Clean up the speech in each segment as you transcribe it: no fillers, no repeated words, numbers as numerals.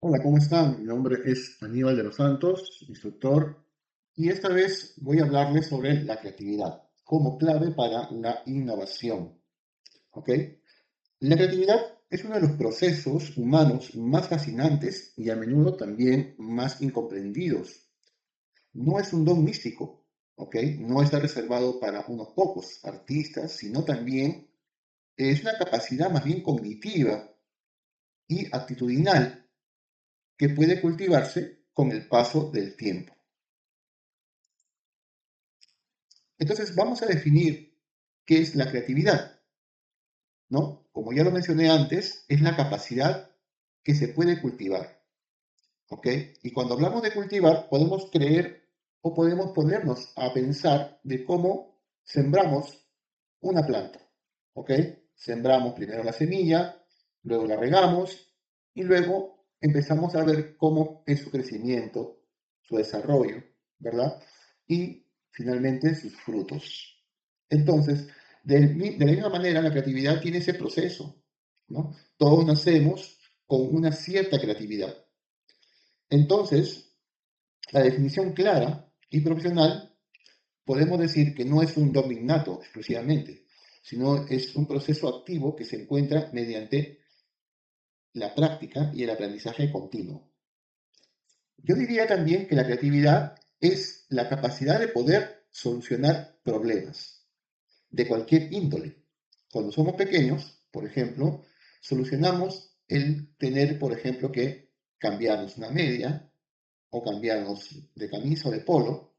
Hola, ¿cómo están? Mi nombre es Aníbal de los Santos, instructor, y esta vez voy a hablarles sobre la creatividad como clave para la innovación. ¿Ok? La creatividad es uno de los procesos humanos más fascinantes y a menudo también más incomprendidos. No es un don místico, ¿ok? No está reservado para unos pocos artistas, sino también es una capacidad más bien cognitiva y actitudinal que puede cultivarse con el paso del tiempo. Entonces, vamos a definir qué es la creatividad, ¿no? Como ya lo mencioné antes, es la capacidad que se puede cultivar, ¿ok? Y cuando hablamos de cultivar, podemos creer o podemos ponernos a pensar de cómo sembramos una planta, ¿ok? Sembramos primero la semilla, luego la regamos y luego empezamos a ver cómo es su crecimiento, su desarrollo, ¿verdad? Y finalmente sus frutos. Entonces, de la misma manera, la creatividad tiene ese proceso, ¿no? Todos nacemos con una cierta creatividad. Entonces, la definición clara y profesional podemos decir que no es un don innato exclusivamente, sino es un proceso activo que se encuentra mediante la práctica y el aprendizaje continuo. Yo diría también que la creatividad es la capacidad de poder solucionar problemas de cualquier índole. Cuando somos pequeños, por ejemplo, solucionamos el tener, por ejemplo, que cambiarnos una media o cambiarnos de camisa o de polo,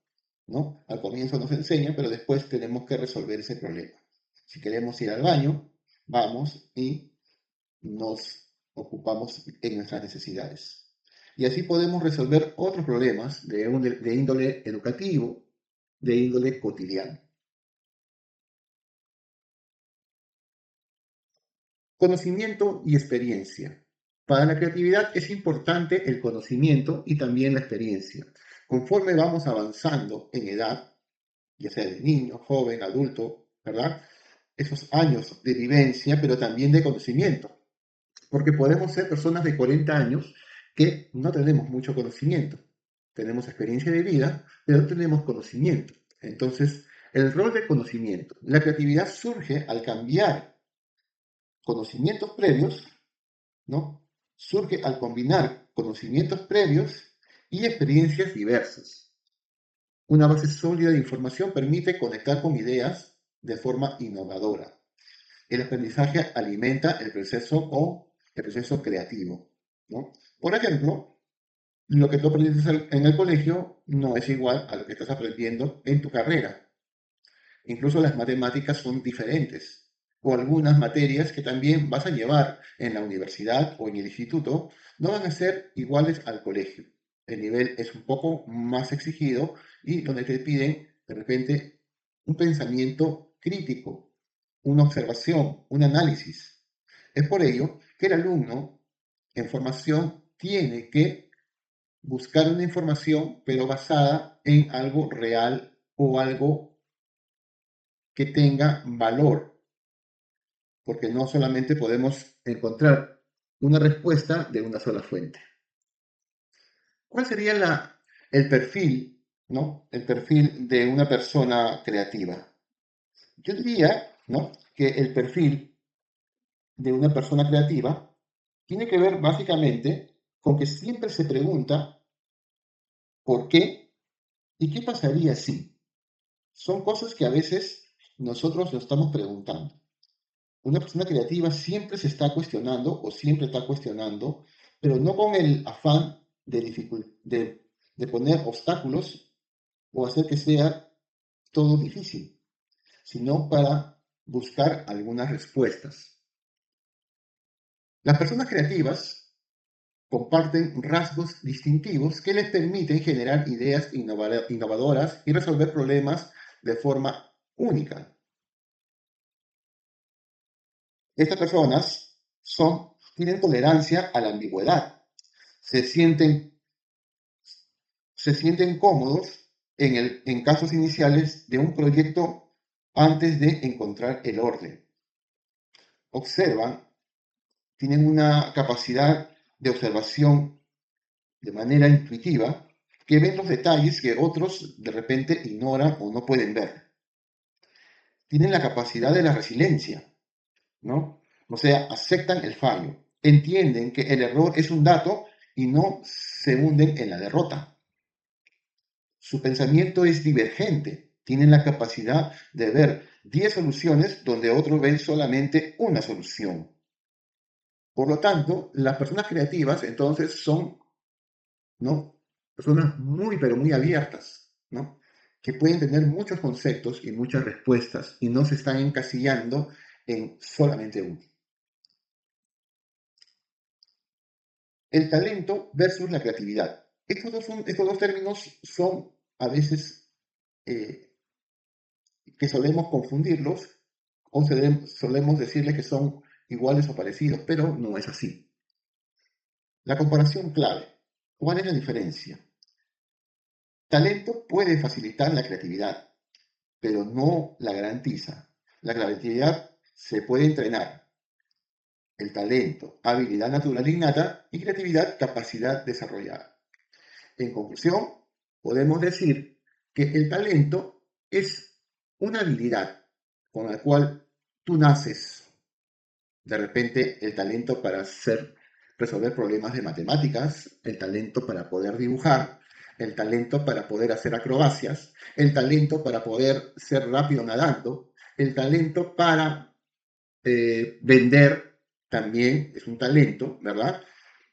¿no? Al comienzo nos enseñan, pero después tenemos que resolver ese problema. Si queremos ir al baño, vamos y nos ocupamos en nuestras necesidades. Y así podemos resolver otros problemas de índole educativo, de índole cotidiano. Conocimiento y experiencia. Para la creatividad es importante el conocimiento y también la experiencia. Conforme vamos avanzando en edad, ya sea de niño, joven, adulto, ¿verdad? Esos años de vivencia, pero también de conocimiento. Porque podemos ser personas de 40 años que no tenemos mucho conocimiento. Tenemos experiencia de vida, pero no tenemos conocimiento. Entonces, el rol de conocimiento, la creatividad surge al cambiar conocimientos previos, ¿no? Surge al combinar conocimientos previos y experiencias diversas. Una base sólida de información permite conectar con ideas de forma innovadora. El aprendizaje alimenta el proceso creativo, ¿no? Por ejemplo, lo que tú aprendiste en el colegio no es igual a lo que estás aprendiendo en tu carrera. Incluso las matemáticas son diferentes. O algunas materias que también vas a llevar en la universidad o en el instituto no van a ser iguales al colegio. El nivel es un poco más exigido y donde te piden de repente un pensamiento crítico, una observación, un análisis. Es por ello que el alumno en formación tiene que buscar una información, pero basada en algo real o algo que tenga valor, porque no solamente podemos encontrar una respuesta de una sola fuente. ¿Cuál sería el perfil, ¿no? El perfil de una persona creativa? Yo diría, ¿no? Que el perfil de una persona creativa tiene que ver básicamente con que siempre se pregunta por qué y qué pasaría si. Son cosas que a veces nosotros nos estamos preguntando. Una persona creativa siempre se está cuestionando o siempre está cuestionando, pero no con el afán de poner obstáculos o hacer que sea todo difícil, sino para buscar algunas respuestas. Las personas creativas comparten rasgos distintivos que les permiten generar ideas innovadoras y resolver problemas de forma única. Estas personas tienen tolerancia a la ambigüedad, se sienten, se sienten cómodos en casos iniciales de un proyecto antes de encontrar el orden. Observan, tienen una capacidad de observación de manera intuitiva, que ven los detalles que otros de repente ignoran o no pueden ver. Tienen la capacidad de la resiliencia, ¿no? O sea, aceptan el fallo, entienden que el error es un dato y no se hunden en la derrota. Su pensamiento es divergente, tienen la capacidad de ver 10 soluciones donde otros ven solamente una solución. Por lo tanto, las personas creativas entonces son, ¿no? Personas muy, pero muy abiertas, ¿no? Que pueden tener muchos conceptos y muchas respuestas y no se están encasillando en solamente uno. El talento versus la creatividad. Estos dos términos son a veces eh, que solemos confundirlos o solemos decirle que son iguales o parecidos, pero no es así. La comparación clave. ¿Cuál es la diferencia? Talento puede facilitar la creatividad, pero no la garantiza. La creatividad se puede entrenar. El talento, habilidad natural innata y creatividad, capacidad desarrollada. En conclusión, podemos decir que el talento es una habilidad con la cual tú naces. De repente, el talento para resolver problemas de matemáticas, el talento para poder dibujar, el talento para poder hacer acrobacias, el talento para poder ser rápido nadando, el talento para vender también es un talento, ¿verdad?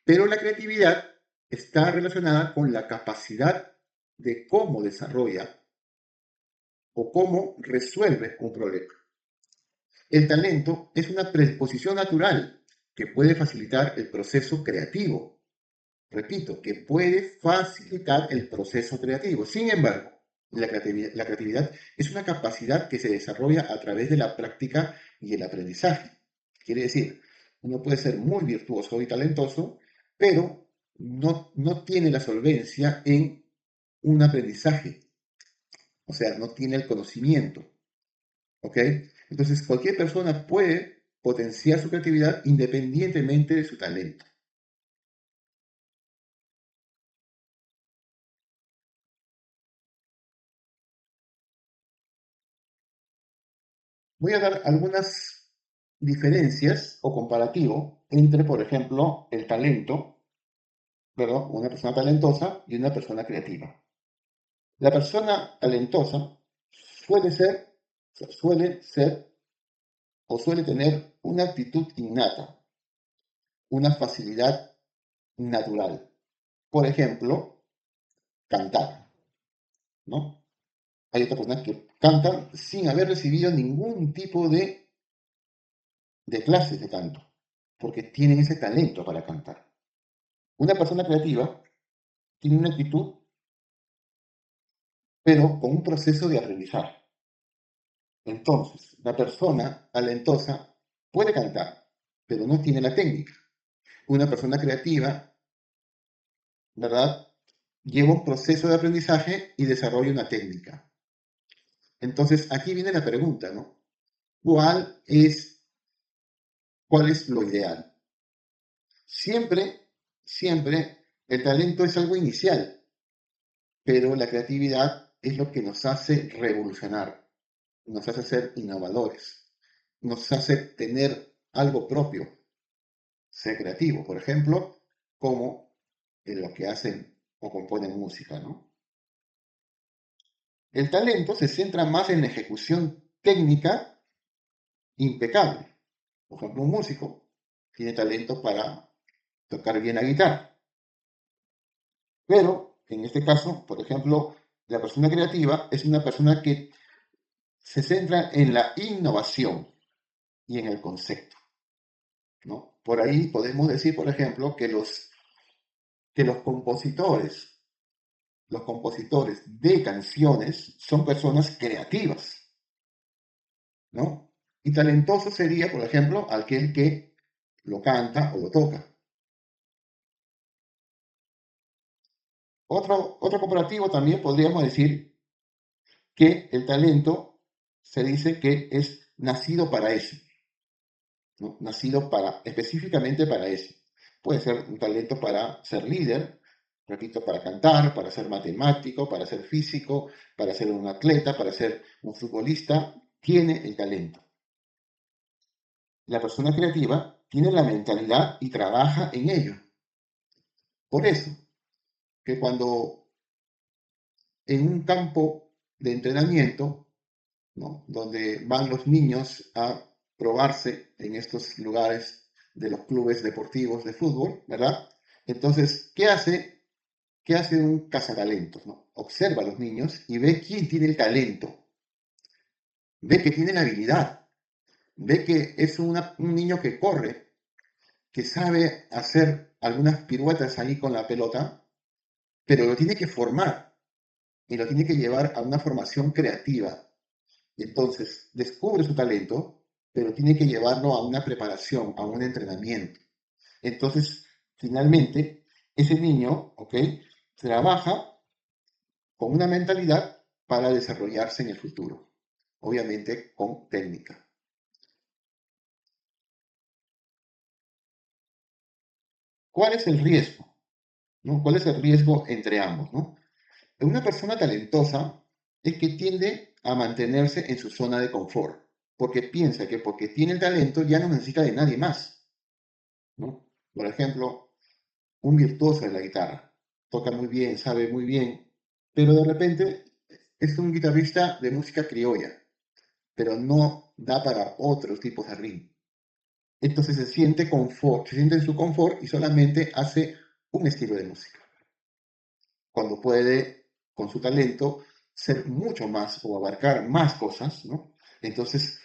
Pero la creatividad está relacionada con la capacidad de cómo desarrolla o cómo resuelve un problema. El talento es una predisposición natural que puede facilitar el proceso creativo. Repito, que puede facilitar el proceso creativo. Sin embargo, la creatividad es una capacidad que se desarrolla a través de la práctica y el aprendizaje. Quiere decir, uno puede ser muy virtuoso y talentoso, pero no tiene la solvencia en un aprendizaje, o sea, no tiene el conocimiento. ¿Ok? Entonces, cualquier persona puede potenciar su creatividad independientemente de su talento. Voy a dar algunas diferencias o comparativo entre, por ejemplo, el talento, ¿verdad? Una persona talentosa y una persona creativa. La persona talentosa suele ser, suele ser o suele tener una actitud innata, una facilidad natural. Por ejemplo, cantar, ¿no? Hay otras personas que cantan sin haber recibido ningún tipo de clases de canto, porque tienen ese talento para cantar. Una persona creativa tiene una actitud, pero con un proceso de aprendizaje. Entonces, la persona talentosa puede cantar, pero no tiene la técnica. Una persona creativa, ¿verdad? Lleva un proceso de aprendizaje y desarrolla una técnica. Entonces, aquí viene la pregunta, ¿no? ¿Cuál es lo ideal? Siempre el talento es algo inicial, pero la creatividad es lo que nos hace revolucionar, nos hace ser innovadores, nos hace tener algo propio, ser creativo, por ejemplo, como en lo que hacen o componen música, ¿no? El talento se centra más en la ejecución técnica impecable. Por ejemplo, un músico tiene talento para tocar bien la guitarra, pero en este caso, por ejemplo, la persona creativa es una persona que se centra en la innovación y en el concepto, ¿no? Por ahí podemos decir, por ejemplo, que los compositores de canciones son personas creativas, ¿no? Y talentoso sería, por ejemplo, aquel que lo canta o lo toca. Otro comparativo también podríamos decir que el talento se dice que es nacido para eso, ¿no? Nacido específicamente para eso. Puede ser un talento para ser líder, repito, para cantar, para ser matemático, para ser físico, para ser un atleta, para ser un futbolista, tiene el talento. La persona creativa tiene la mentalidad y trabaja en ello. Por eso, que cuando en un campo de entrenamiento, ¿no?, donde van los niños a probarse en estos lugares de los clubes deportivos de fútbol, ¿verdad? Entonces, ¿qué hace un cazatalentos, ¿no? Observa a los niños y ve quién tiene el talento, ve que tiene la habilidad, ve que es un niño que corre, que sabe hacer algunas piruetas ahí con la pelota, pero lo tiene que formar y lo tiene que llevar a una formación creativa. Entonces, descubre su talento, pero tiene que llevarlo a una preparación, a un entrenamiento. Entonces, finalmente, ese niño, ¿ok?, trabaja con una mentalidad para desarrollarse en el futuro, obviamente con técnica. ¿Cuál es el riesgo? ¿No? ¿Cuál es el riesgo entre ambos? ¿No? Una persona talentosa es que tiende a mantenerse en su zona de confort, porque piensa que porque tiene el talento ya no necesita de nadie más, ¿no? Por ejemplo, un virtuoso de la guitarra, toca muy bien, sabe muy bien, pero de repente es un guitarrista de música criolla, pero no da para otros tipos de ritmo. Entonces se siente confort, se siente en su confort y solamente hace un estilo de música, cuando puede, con su talento, ser mucho más o abarcar más cosas, ¿no? Entonces,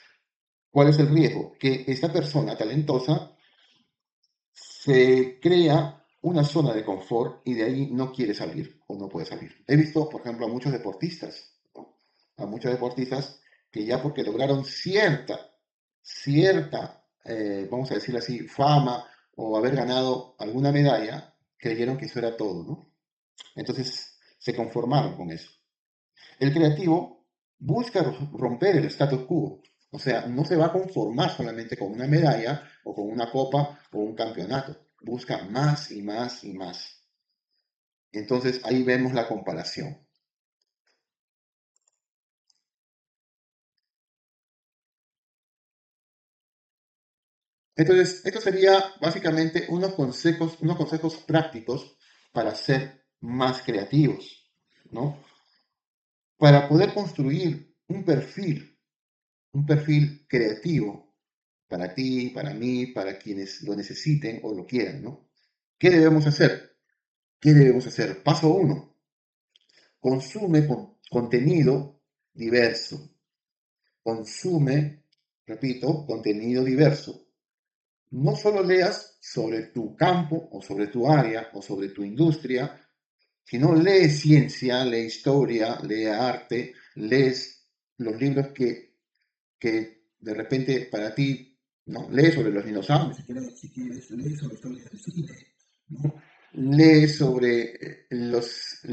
¿cuál es el riesgo? Que esta persona talentosa se crea una zona de confort y de ahí no quiere salir o no puede salir. He visto, por ejemplo, a muchos deportistas, ¿no?, a muchos deportistas que ya porque lograron vamos a decirlo así, fama o haber ganado alguna medalla, creyeron que eso era todo, ¿no? Entonces se conformaron con eso. El creativo busca romper el status quo, o sea, no se va a conformar solamente con una medalla o con una copa o un campeonato, busca más y más y más. Entonces ahí vemos la comparación. Entonces, esto sería básicamente unos consejos prácticos para ser más creativos, ¿no? Para poder construir un perfil creativo para ti, para mí, para quienes lo necesiten o lo quieran, ¿no? ¿Qué debemos hacer? ¿Qué debemos hacer? Paso uno, consume contenido diverso. Consume, repito, contenido diverso. No solo leas sobre tu campo o sobre tu área o sobre tu industria, sino lee ciencia, lee historia, lee arte, lees los libros que de repente para ti, ¿no? Lee sobre los dinosaurios, si quieres, lee sobre historias del cine, ¿no? Lee sobre los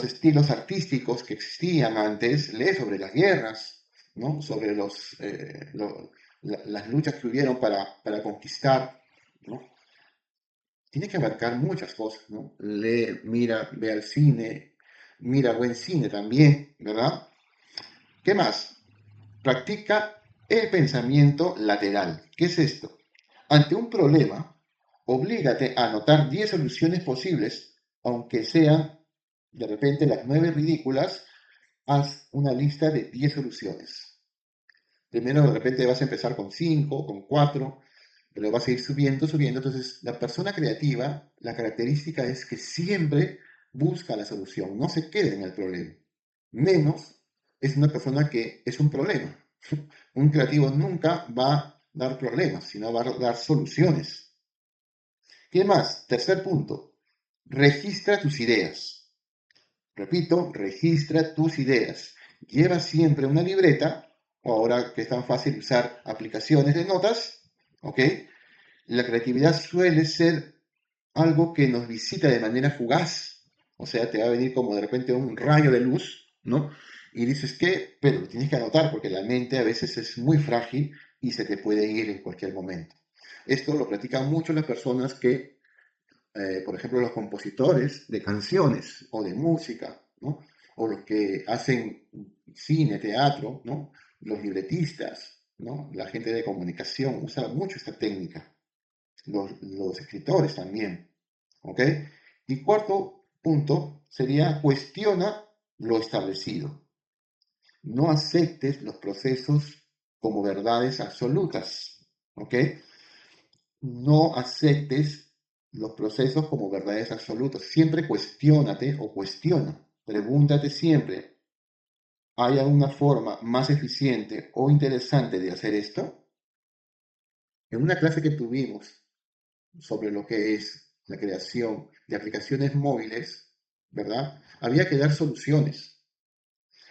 estilos artísticos que existían antes, lee sobre las guerras, ¿no?, sobre las luchas que hubieron para conquistar, ¿no? Tiene que abarcar muchas cosas, ¿no? Lee, mira, ve al cine, mira buen cine también, ¿verdad? ¿Qué más? Practica el pensamiento lateral. ¿Qué es esto? Ante un problema, oblígate a anotar 10 soluciones posibles, aunque sean de repente las 9 ridículas, haz una lista de 10 soluciones. Primero de repente vas a empezar con 5, con 4, pero vas a ir subiendo, subiendo. Entonces, la persona creativa, la característica es que siempre busca la solución, no se queda en el problema. Menos es una persona que es un problema. Un creativo nunca va a dar problemas, sino va a dar soluciones. ¿Qué más? Tercer punto, registra tus ideas. Repito, registra tus ideas. Lleva siempre una libreta, o ahora que es tan fácil usar aplicaciones de notas, ¿ok? La creatividad suele ser algo que nos visita de manera fugaz, o sea, te va a venir como de repente un rayo de luz, ¿no? Y dices, ¿qué? Pero lo tienes que anotar porque la mente a veces es muy frágil y se te puede ir en cualquier momento. Esto lo practican mucho las personas que por ejemplo, los compositores de canciones o de música, ¿no? O los que hacen cine, teatro, ¿no? Los libretistas, ¿no? La gente de comunicación usa mucho esta técnica. Los escritores también, ¿ok? Y cuarto punto sería cuestiona lo establecido. No aceptes los procesos como verdades absolutas, ¿ok? No aceptes los procesos como verdades absolutas. Siempre cuestiónate o cuestiona. Pregúntate siempre, ¿hay alguna forma más eficiente o interesante de hacer esto? En una clase que tuvimos sobre lo que es la creación de aplicaciones móviles, ¿verdad? Había que dar soluciones.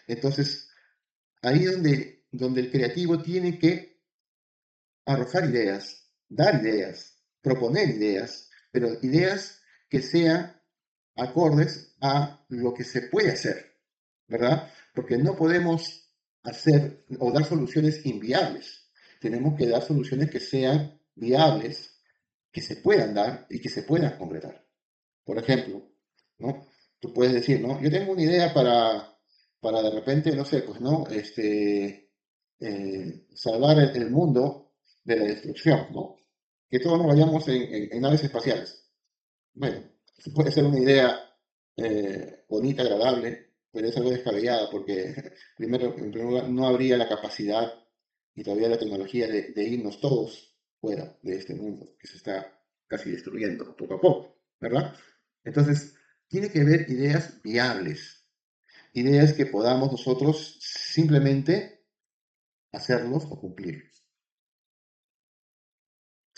Entonces, ahí donde el creativo tiene que arrojar ideas, dar ideas, proponer ideas, pero ideas que sean acordes a lo que se puede hacer, ¿verdad? Porque no podemos hacer o dar soluciones inviables. Tenemos que dar soluciones que sean viables, que se puedan dar y que se puedan concretar. Por ejemplo, ¿no? Tú puedes decir, ¿no? Yo tengo una idea para de repente, no sé, pues, ¿no? Salvar el mundo de la destrucción, ¿no? Que todos nos vayamos en naves espaciales. Bueno, puede ser una idea bonita, agradable, pero es algo descabellada porque, primero, en primer lugar, no habría la capacidad y todavía la tecnología de irnos todos fuera de este mundo que se está casi destruyendo poco a poco, ¿verdad? Entonces, tiene que haber ideas viables, ideas que podamos nosotros simplemente hacerlos o cumplirlos.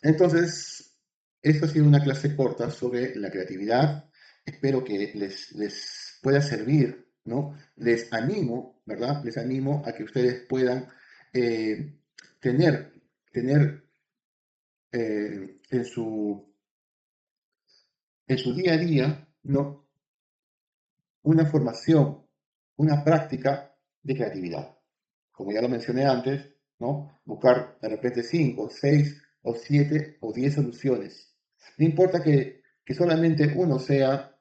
Entonces, esto ha sido una clase corta sobre la creatividad. Espero que les pueda servir, ¿no? Les animo, ¿verdad? Les animo a que ustedes puedan eh, tener, tener en su día a día, ¿no? Una formación, una práctica de creatividad. Como ya lo mencioné antes, ¿no? Buscar de repente 5, 6 o 7 o 10 soluciones. No importa que solamente uno sea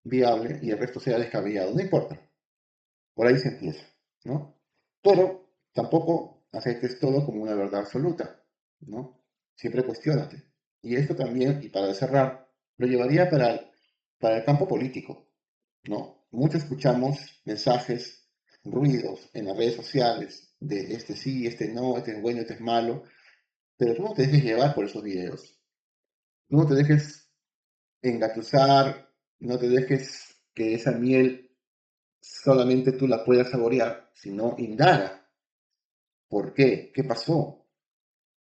viable y el resto sea descabellado, no importa. Por ahí se empieza, ¿no? Pero tampoco aceptes todo como una verdad absoluta, ¿no? Siempre cuestiónate. Y esto también, y para cerrar, lo llevaría para el campo político, ¿no? Mucho escuchamos mensajes, ruidos en las redes sociales de este sí, este no, este es bueno, este es malo, pero tú no te dejes llevar por esos videos. Tú no te dejes engatusar, no te dejes que esa miel solamente tú la puedas saborear, sino indaga. ¿Por qué? ¿Qué pasó?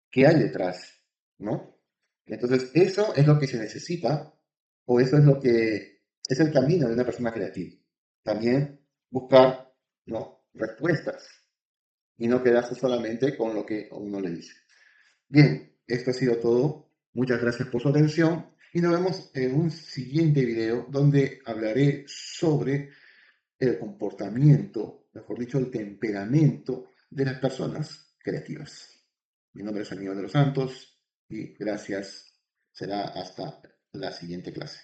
¿Qué hay detrás? ¿No? Entonces, eso es lo que se necesita, o eso es lo que es el camino de una persona creativa. También buscar, ¿no? Respuestas y no quedarse solamente con lo que uno le dice. Bien, esto ha sido todo. Muchas gracias por su atención y nos vemos en un siguiente video donde hablaré sobre el comportamiento, mejor dicho, el temperamento de las personas creativas. Mi nombre es Aníbal de los Santos y gracias. Será hasta la siguiente clase.